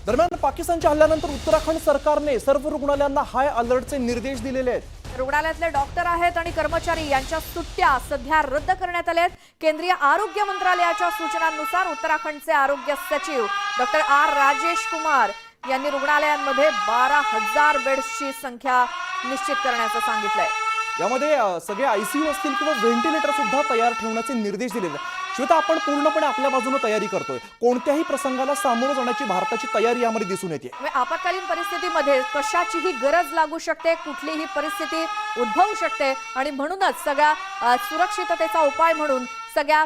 दरम्यान पाकिस्तानच्या हल्ल्यानंतर उत्तराखंड सरकारने सर्व रुग्णालयांना हाय अलर्टचे निर्देश दिलेले आहेत। रुग्णालयातले डॉक्टर आहेत आणि कर्मचारी यांच्या सुट्ट्या सध्या रद्द करण्यात आल्या आहेत। केंद्रीय आरोग्य मंत्रालयाच्या सूचनांनुसार उत्तराखंडचे आरोग्य सचिव डॉक्टर आर राजेश कुमार यांनी रुग्णालयांमध्ये 12,000 बेड्सची संख्या निश्चित करण्याचं सांगितलंय। यामध्ये सगळे आयसीयू असतील किंवा व्हेंटिलेटर सुद्धा तयार ठेवण्याचे निर्देश दिलेले आहेत। श्वेता, आपण पूर्णपणे आपल्या बाजूने तयारी करतोय, कोणत्याही प्रसंगाला सामोरं जाण्याची भारताची तयारी यामध्ये दिसून येते। आपत्कालीन परिस्थितीमध्ये कशाचीही गरज लागू शकते, कुठलीही परिस्थिती उद्भवू शकते आणि म्हणूनच सगळ्या सुरक्षिततेचा उपाय म्हणून सगळ्या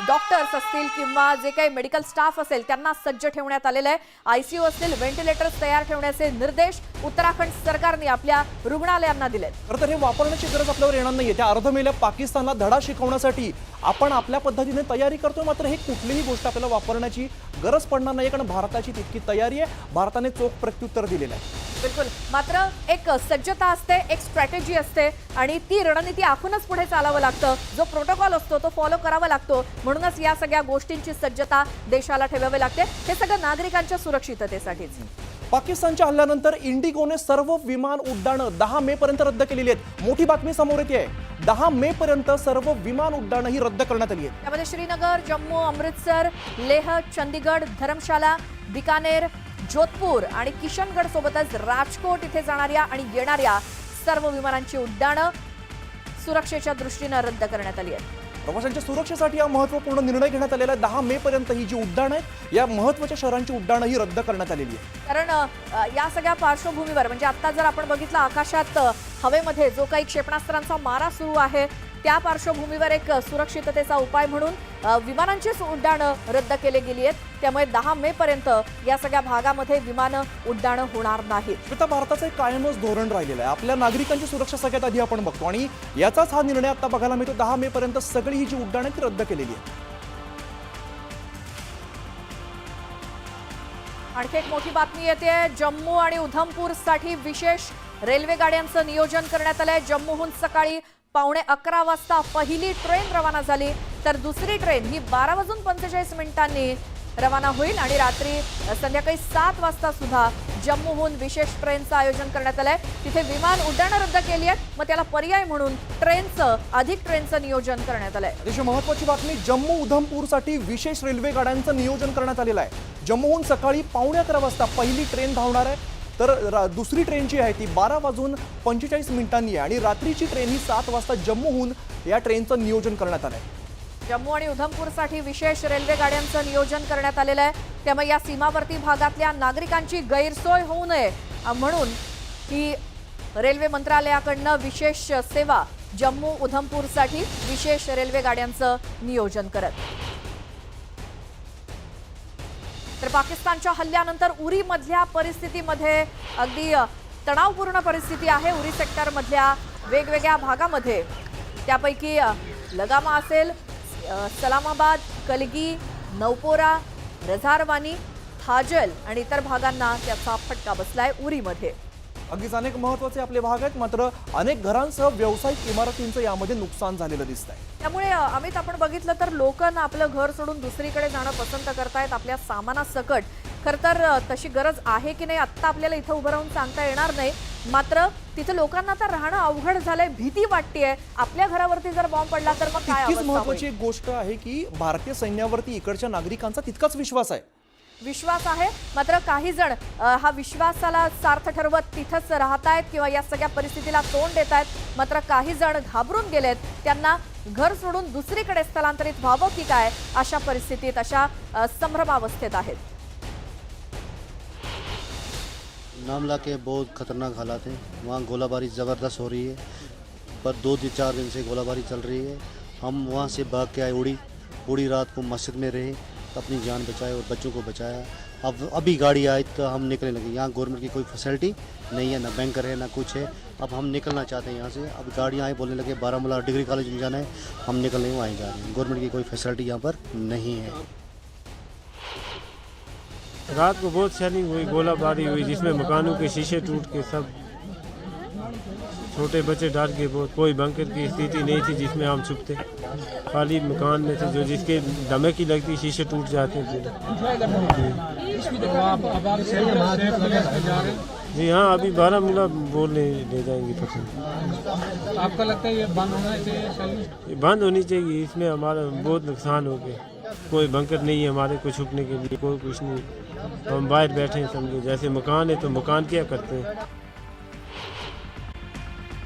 डॉक्टर्स असतील किंवा जे काही मेडिकल स्टाफ असेल त्यांना सज्ज ठेवण्यात आलेलं आहे। आयसीयू असतील व्हेंटिलेटर्स तयार ठेवण्याचे निर्देश उत्तराखंड सरकारने आपल्या रुग्णालयांना दिलेत। खरं तर हे वापरण्याची गरज आपल्यावर येणार नाहीये। त्या अर्धमेल्या पाकिस्तानला धडा शिकवण्यासाठी आपण आपल्या पद्धतीने तयारी करतोय, मात्र हे कुठलीही गोष्ट आपल्याला वापरण्याची गरज पडणार नाही, कारण भारताची तितकी तयारी आहे। भारताने चोख प्रत्युत्तर दिलेलं आहे। बिलकुल, मात्र एक सज्जता असते, एक स्ट्रॅटेजी असते आणि ती रणनीती आखूनच पुढे चालावं लागतं। जो प्रोटोकॉल असतो तो फॉलो करावा लागतो, म्हणूनच या सगळ्या गोष्टींची सज्जता देशाला ठेवावी लागते। हे सगळं नागरिकांच्या सुरक्षिततेसाठीच। पाकिस्तानच्या हल्ल्यानंतर इंडिगोने सर्व विमान उड्डाणं 10 मे पर्यंत रद्द केलेली आहेत। मोठी बातमी समोर येते आहे, 10 मे पर्यंत सर्व विमान उड्डाणं ही रद्द करण्यात आली आहेत। त्यामध्ये श्रीनगर, जम्मू, अमृतसर, लेह, चंदीगड, धर्मशाला, बिकानेर, जोधपूर आणि किशनगड सोबतच राजकोट इथे जाणाऱ्या आणि येणाऱ्या सर्व विमानांची उड्डाणं सुरक्षेच्या दृष्टीने रद्द करण्यात आली आहेत। प्रवाशांच्या सुरक्षेसाठी हा महत्त्वपूर्ण निर्णय घेण्यात आलेला आहे। 10 मे पर्यंत ही जी उड्डाणं आहेत या महत्त्वाच्या शहरांची उड्डाणं ही रद्द करण्यात आलेली आहे। कारण या सगळ्या पार्श्वभूमीवर म्हणजे आता जर आपण बघितलं आकाशात हवेमध्ये जो काही क्षेपणास्त्रांचा मारा सुरू आहे त्या पार्श्वभूमीवर एक सुरक्षिततेचा उपाय म्हणून विमानांची उड्डाणं रद्द केली गेली आहेत। त्यामुळे 10 मे पर्यंत या सगळ्या भागामध्ये विमानं उड्डाणं होणार नाहीत। आता भारताचं एक कायमच धोरण राहिलेलं आहे, आपल्या नागरिकांची सुरक्षा सगळ्यात आधी आपण बघतो आणि याचाच हा निर्णय आता बघायला मिळतो। 10 मे पर्यंत सगळी ही जी उड्डाणं ती रद्द केलेली आहे। आणखी एक मोठी बातमी येते, जम्मू आणि उधमपूरसाठी विशेष रेल्वे गाड्यांचं नियोजन करण्यात आलंय। जम्मूहून सकाळी 11:15 वाजता पहिली ट्रेन रवाना झाली, तर दुसरी ट्रेन ही 12:45 रवाना होईल आणि रात्री संध्याकाळी 7 वाजता सुद्धा जम्मूहून विशेष ट्रेनचं आयोजन करण्यात आलंय। तिथे विमान उड्डाणं रद्द केली आहेत, मग त्याला पर्याय म्हणून अधिक ट्रेनचं नियोजन करण्यात आलंय। अतिशय महत्त्वाची बातमी, जम्मू उधमपूरसाठी विशेष रेल्वे गाड्यांचं नियोजन करण्यात आलेलं आहे। जम्मूहून सकाळी 11:15 वाजता पहिली ट्रेन धावणार आहे, तर दुसरी ट्रेन जी आहे ती 12:45 आहे आणि रात्रीची ट्रेन ही 7 वाजता जम्मूहून या ट्रेनचं नियोजन करण्यात आलंय। जम्मू आणि उधमपूरसाठी विशेष रेल्वे गाड्यांचं नियोजन करण्यात आलेलं आहे। त्यामुळे या सीमावर्ती भागातल्या नागरिकांची गैरसोय होऊ नये म्हणून ही रेल्वे मंत्रालयाकडनं विशेष सेवा जम्मू उधमपूरसाठी विशेष रेल्वे गाड्यांचं नियोजन करत। तर पाकिस्तानच्या हल्ल्यानंतर उरी मधल्या परिस्थितीमध्ये अगदी तणावपूर्ण परिस्थिती आहे। उरी सेक्टर मधल्या वेगवेगळ्या भागामध्ये त्यापैकी लगामा असेल, सलामाबाद, कलगी, नौपोरा, रझारवानी, थाजल आणि इतर भागांना त्याचा फटका बसलाय। उरीमध्ये अगदीच अनेक महत्त्वाचे आपले भाग आहेत, मात्र अनेक घरांसह व्यावसायिक इमारतींचं यामध्ये नुकसान झालेलं दिसतंय। त्यामुळे अमित, आपण बघितलं तर लोक ना आपलं घर सोडून दुसरीकडे जाणं पसंत करतायत आपल्या सामानासकट। खरं तर तशी गरज आहे की नाही आत्ता आपल्याला इथं उभं राहून सांगता येणार नाही, मात्र तिथे लोकांना तर राहणं अवघड झालंय, भीती वाटतेय। आपल्या घरावरती जर बॉम्ब पडला तर मग काय अवस्था होईल? महत्त्वाची एक गोष्ट आहे की भारतीय सैन्यावरती इकडच्या नागरिकांचा तितकाच विश्वास आहे, मात्र काही जण हा विश्वासाला सार्थ ठरवत तिथंच राहतायत किंवा या सगळ्या परिस्थितीला तोंड देत आहेत। मात्र काही जण घाबरून गेलेत, त्यांना घर सोडून दुसरीकडे स्थलांतरित व्हावं की काय अशा परिस्थितीत, अशा संभ्रमावस्थेत आहेत। नामला के बहुत खतरनाक हालात हैं, वहाँ गोलाबारी ज़बरदस्त हो रही है, पर 2-4 दिन से गोलाबारी चल रही है। हम वहाँ से भाग के आए उड़ी रात को मस्जिद में रहे, अपनी जान बचाए और बच्चों को बचाया। अब अभी गाड़ी आई तो हम निकलने लगे। यहाँ गवर्नमेंट की कोई फैसिलिटी नहीं है, ना बैंकर है ना कुछ है। अब हम निकलना चाहते हैं यहाँ से। अब गाड़ियाँ आए, बोलने लगे बारामूला डिग्री कॉलेज में जाना है, हम निकलने वहीं जा रहे हैं। गवर्नमेंट की कोई फैसिलिटी यहाँ पर नहीं है। रात को बहुत शेलिंग हुई, गोलाबारी हुई, जिसमें मकानों के शीशे टूट के सब छोटे बच्चे डर गए बहुत। कोई बंकर की स्थिति नहीं थी जिसमें हम छुपते, खाली मकान में थे जो जिसके धमकी लगती शीशे टूट जाते थे। जी हाँ, अभी बारामूला बोलने ले जाएंगे पसंद। आपको लगता है ये बंद होना चाहिए? ये बंद होनी चाहिए, इसमें हमारा बहुत नुकसान हो गया। कोई बंकर नहीं है हमारे को छुपने के लिए, कोई कुछ नहीं। हम बाहर बैठे हैं समझे, जैसे मकान है तो मकान क्या करते हैं।